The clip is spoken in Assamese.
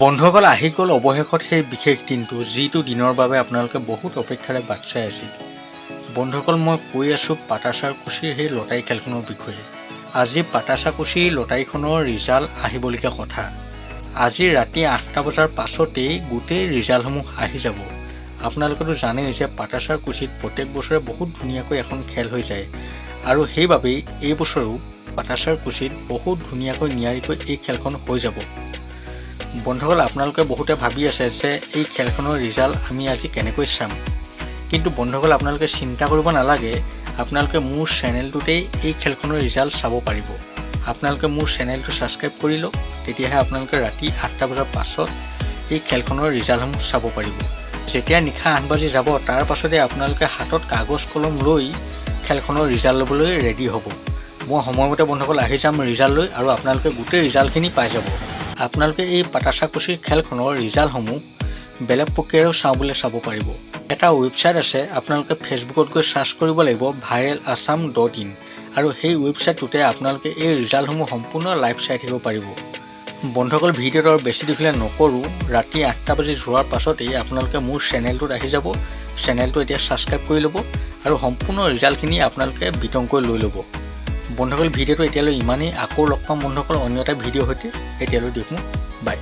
বন্ধুসকল আহি গ'ল অৱশেষত সেই বিশেষ দিনটো যিটো দিনৰ বাবে আপোনালোকে বহুত অপেক্ষাৰে বাট চাই আছিল। বন্ধুসকল মই কৈ আছোঁ পাটাচাকুছিৰ সেই লটাৰী খেলখনৰ বিষয়ে। আজি পাটাচাকুছিৰ লটাৰীখনৰ ৰিজাল্ট আহিবলগীয়া কথা। আজি ৰাতি 8টা বজাৰ পাছতেই গোটেই ৰিজাল্টসমূহ আহি যাব। আপোনালোকেতো জানেই যে পাটাচাকুছিত প্ৰত্যেক বছৰে বহুত ধুনীয়াকৈ এখন খেল হৈ যায় আৰু সেইবাবেই এই বছৰো পাটাচাকুছিত বহুত ধুনীয়াকৈ নিয়াৰিকৈ এই খেলখন হৈ যাব। বন্ধুসকল আপোনালোকে বহুতে ভাবি আছে যে এই খেলখনৰ ৰিজাল্ট আমি আজি কেনেকৈ চাম, কিন্তু বন্ধুসকল আপোনালোকে চিন্তা কৰিব নালাগে। আপোনালোকে মোৰ চেনেলটোতেই এই খেলখনৰ ৰিজাল্ট চাব পাৰিব। আপোনালোকে মোৰ চেনেলটো ছাবস্ক্ৰাইব কৰি লওক, তেতিয়াহে আপোনালোকে ৰাতি 8টা বজাৰ পাছত এই খেলখনৰ ৰিজাল্টসমূহ চাব পাৰিব। যেতিয়া নিশা 8 বাজি যাব তাৰ পাছতে আপোনালোকে হাতত কাগজ কলম লৈ খেলখনৰ ৰিজাল্ট ল'বলৈ ৰেডি হ'ব। মই সময়মতে বন্ধুসকল আহি যাম ৰিজাল্ট লৈ আৰু আপোনালোকে গোটেই ৰিজাল্টখিনি পাই যাব। আপোনালোকে এই পাটাচাকুছিৰ খেলখনৰ ৰিজাল্টসমূহ বেলেগ প্ৰক্ৰিয়াৰেও চাওঁ বুলি চাব পাৰিব। এটা ৱেবছাইট আছে, আপোনালোকে ফেচবুকত গৈ ছাৰ্চ কৰিব লাগিব viralassam.in আৰু সেই ৱেবছাইটটোতে আপোনালোকে এই ৰিজাল্টসমূহ সম্পূৰ্ণ লাইভ চাই থাকিব পাৰিব। বন্ধুসকল ভিডিঅ'টো আৰু বেছি দীঘলীয়া নকৰোঁ, ৰাতি 8টা বাজি যোৱাৰ পাছতেই আপোনালোকে মোৰ চেনেলটোত আহি যাব। চেনেলটো এতিয়া ছাবস্ক্ৰাইব কৰি ল'ব আৰু সম্পূৰ্ণ ৰিজাল্টখিনি আপোনালোকে বিতংকৈ লৈ ল'ব। বন্ধুসকল ভিডিঅ'টো এতিয়ালৈ ইমানেই। আকৌ লগ পাম বন্ধুসকল অন্য এটা ভিডিঅ'ৰ সৈতে। এতিয়ালৈ দিয়ক মোক বাই।